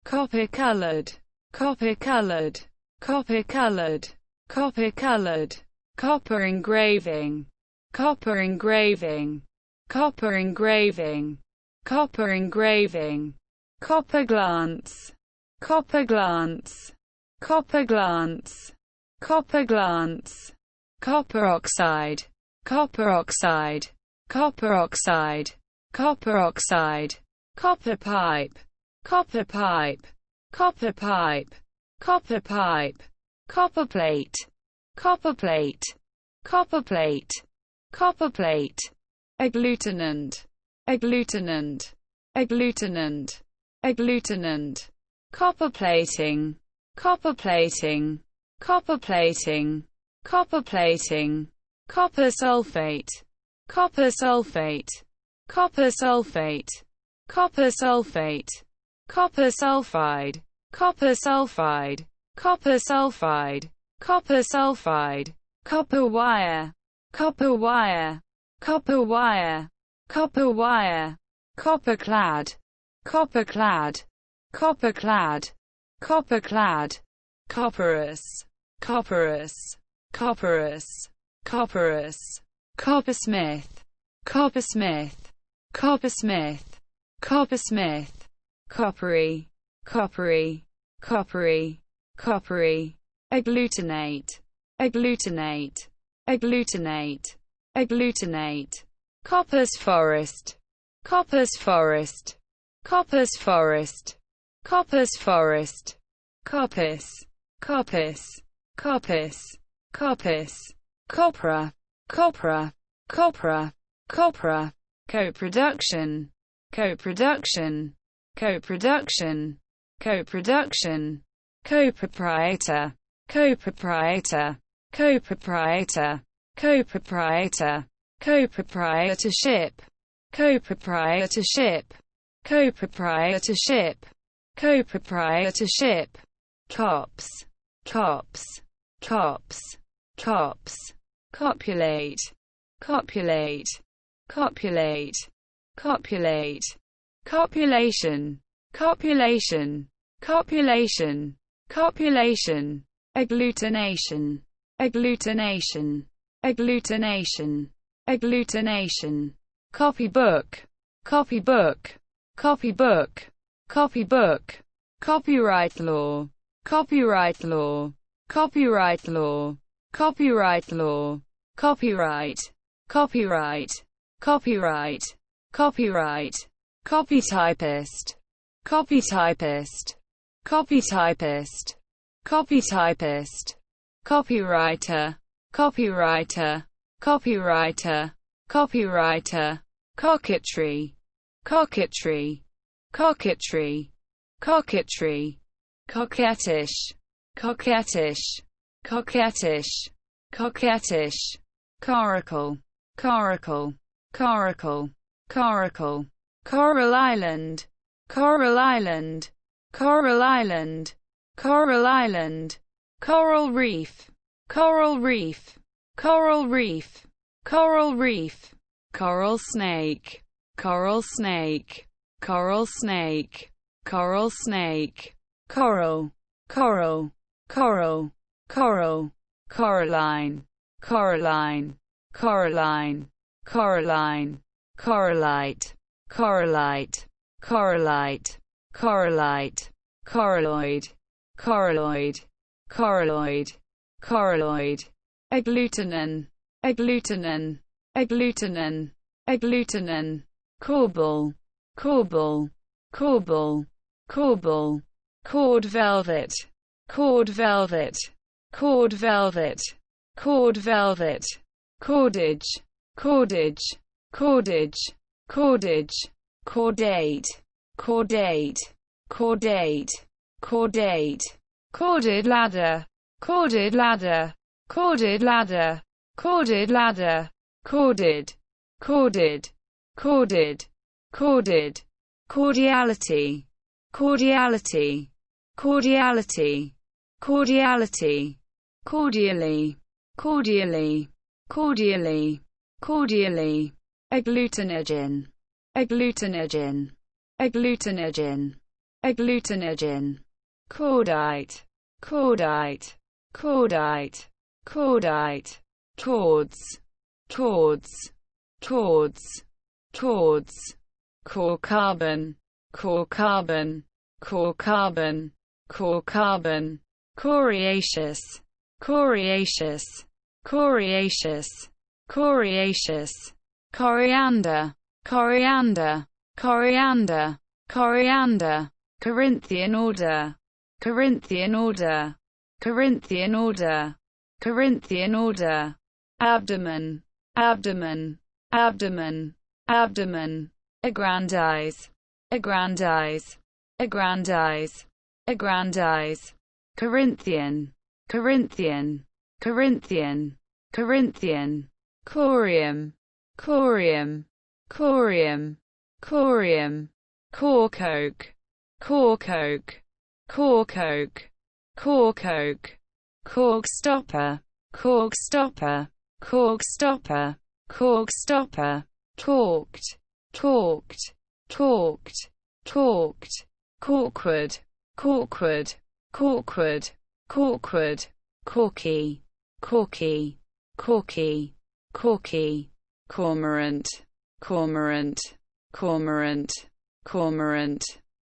copper-colored, copper-colored, copper-colored, copper-colored, copper engraving, copper engraving, copper engraving, copper engraving, copper glance, copper glance, copper glance, copper glance, copper oxide, copper oxide, copper oxide, copper oxide, copper pipe, copper pipe, copper pipe, copper pipe, copper plate, copper plate, copper plate, copper plate, agglutinant, agglutinant, agglutinant, agglutinant, copper plating, copper plating, copper plating, copper plating, copper sulfate, copper sulfate, copper sulfate, copper sulfate, copper sulfide, copper sulfide, copper sulfide, copper sulfide, copper wire, copper wire, copper wire, copper wire, copper clad, copper clad, copper clad, copper clad, copperous, copperous, copperous, copperous, coppersmith, coppersmith, coppersmith, coppersmith, coppery, coppery, coppery, coppery, agglutinate, agglutinate, agglutinate, agglutinate, copper's forest, copper's forest, copper's forest, copper's forest, coppice, coppice, coppice, coppice, copra, copra, copra, copra, co-production, co-production, co-production, co-production, co-proprietor, co-proprietor, co-proprietor, co-proprietor, co-proprietorship, co-proprietorship, co-proprietorship, co-proprietorship, tops, tops, tops, tops, copulate, copulate, copulate, copulate, copulation, copulation, copulation, copulation, agglutination, agglutination, agglutination, agglutination, copybook, copybook, copybook, copybook, copyright law, copyright law, copyright law, copyright law, copyright, copyright, copyright, copyright, copytypist, copytypist, copytypist, copytypist, copywriter, copywriter, copywriter, copywriter, coquetry, coquetry, coquetry, coquetry, coquettish, coquettish, coquettish, coquettish, coracle, coracle, coracle, coracle, coral island, coral island, coral island, coral island, coral reef, coral reef, coral reef, coral reef, coral snake, coral snake, coral snake, coral snake, coral, coral, coral, coral, coralline, coralline, coralline, coralline, coralite, coralite, coralite, coralite, coralloid, coralloid, coralloid, coralloid, agglutinin, agglutinin, agglutinin, agglutinin, corbel, corbel, corbel, corbel, cord velvet, cord velvet, cord velvet, cord velvet, cordage, cordage, cordage, cordage, cordate, cordate, cordate, cordate, corded ladder, corded ladder, corded ladder, corded ladder, corded, corded, corded, corded, cordiality, cordiality, cordiality, cordiality, cordially, cordially, cordially, cordially, agglutinogen, agglutinogen, agglutinogen, agglutinogen, cordite, cordite, cordite, cordite, towards, towards, towards, towards, core carbon, core carbon, core carbon, core carbon, coriaceous, coriaceous, coriaceous, coriaceous, coriander, coriander, coriander, coriander, Corinthian order, Corinthian order, Corinthian order, Corinthian order, abdomen, abdomen, abdomen, abdomen, aggrandize, aggrandize, aggrandize, aggrandize, Corinthian, Corinthian, Corinthian, Corinthian, corium, corium, corium, corium, corkoke, corkoke, corkoke, corkoke, cork stopper, cork stopper, cork stopper, cork stopper, talked, talked, talked, talked, corkwood, corkwood, corkwood, corkwood, corky, corky, corky, corky, cormorant, cormorant, cormorant, cormorant,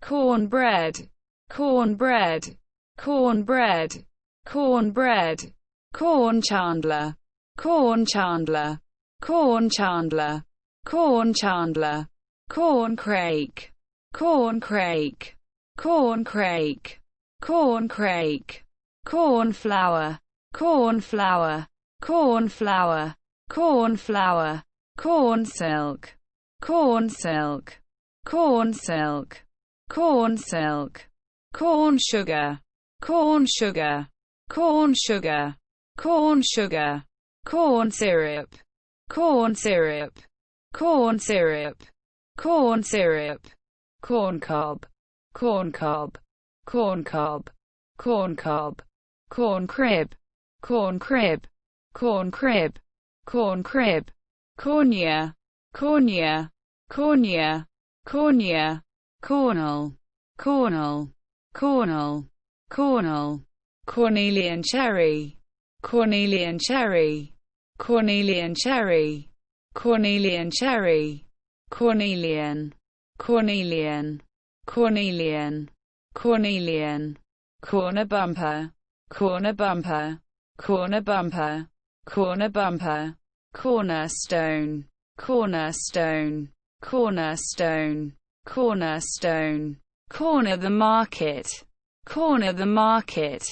cornbread, cornbread, cornbread, cornbread, corn chandler, corn chandler, corn chandler, corn chandler, corn crake, corn crake, corn crake, corn crake, cornflower, cornflower, cornflower, cornflower, corn silk, corn silk, corn silk, corn silk, corn sugar, corn sugar, corn sugar, corn sugar, corn syrup, corn syrup, corn syrup, corn syrup, corn cob, corn cob, corn cob, corn cob, corn crib, corn crib, corn crib, corn crib, cornea, cornea, cornea, cornea, cornel, cornel, cornel, cornel, cornelian cherry, cornelian cherry, cornelian cherry, cornelian cherry, cornelian, cornelian, cornelian, cornelian, corner bumper, corner bumper, corner bumper, corner bumper, cornerstone, cornerstone, cornerstone, cornerstone, corner the market, corner the market,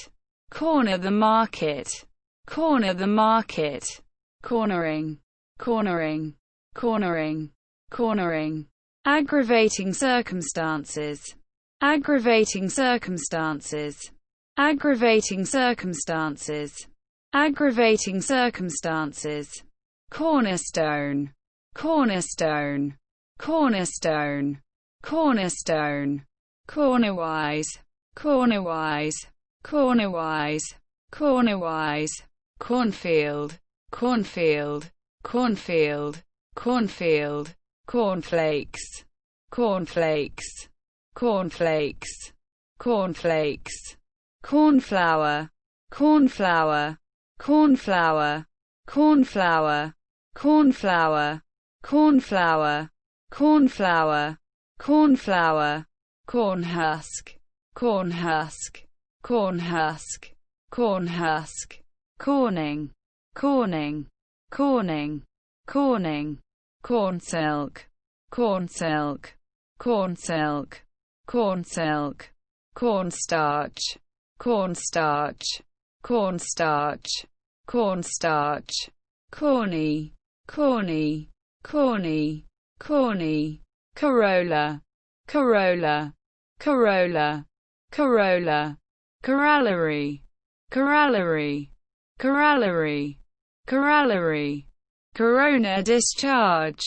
corner the market, corner the market, cornering, cornering, cornering, cornering, aggravating circumstances, aggravating circumstances, aggravating circumstances, aggravating circumstances, cornerstone, cornerstone, cornerstone, cornerstone, cornerwise, cornerwise, cornerwise, cornerwise, cornfield, cornfield, cornfield, cornfield, cornflakes, cornflakes, cornflakes, cornflakes, cornflower, cornflower, cornflower, cornflower, cornflower, cornflower, cornflower, cornflower, cornhusk, cornhusk, cornhusk, cornhusk, corning, corning, corning, corning, corn silk, corn silk, corn silk, corn silk, cornstarch, cornstarch, cornstarch, cornstarch, corny, corny, corny, corny, corolla, corolla, corolla, corolla, corollary, corollary, corollary, corollary, corona discharge,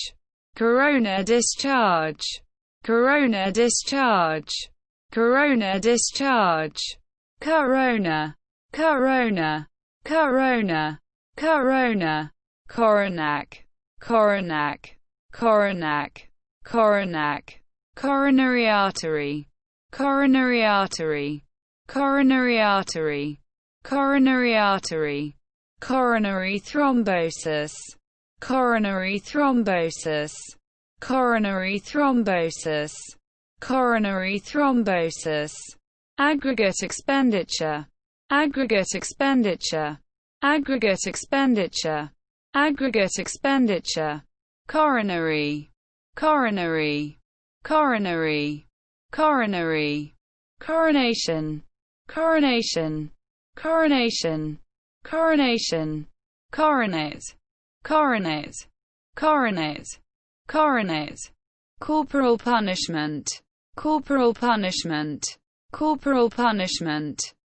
corona discharge, corona discharge, corona discharge, corona, corona, corona, corona, coronac, coronac, coronac, coronac, coronary artery, coronary artery, coronary artery, coronary artery, coronary thrombosis, coronary thrombosis, coronary thrombosis, coronary thrombosis, aggregate expenditure, aggregate expenditure, aggregate expenditure, aggregate expenditure, coronary, coronary, coronary, coronary, coronation, coronation, coronation, coronation, coronate, coronate, coronate, coronate, corporal punishment, corporal punishment, corporal punishment,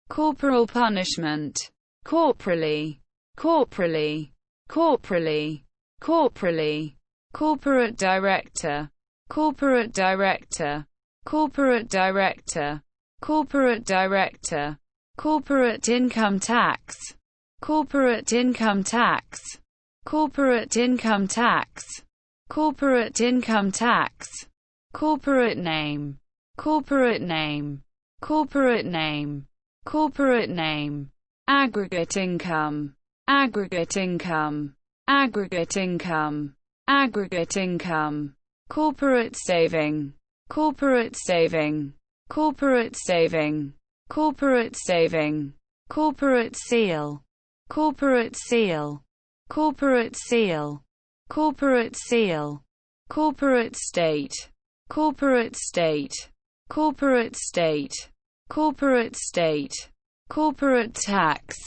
corporal punishment, corporally, corporally, corporally, corporally, corporate director, corporate director, corporate director, corporate director, corporate income tax, corporate income tax, corporate income tax, corporate income tax, corporate name, corporate name, corporate name, corporate name, aggregate income, aggregate income, aggregate income, aggregate income, corporate saving, corporate saving, corporate saving, corporate saving, corporate seal, corporate seal, corporate seal, corporate seal, corporate state, corporate state, corporate state, corporate state, corporate tax,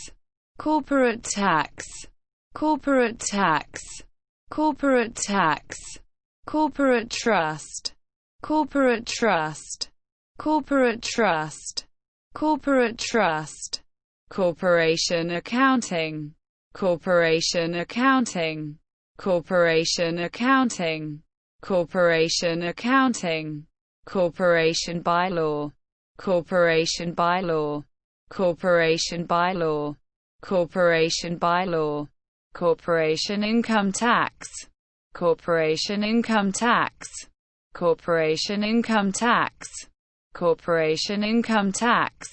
corporate tax, corporate tax, corporate tax, corporate trust, corporate trust, corporate trust, corporate trust, corporation accounting, corporation accounting, corporation accounting, corporation accounting, corporation bylaw, corporation bylaw, corporation bylaw, corporation bylaw, corporation income tax, corporation income tax, corporation income tax, corporation income tax.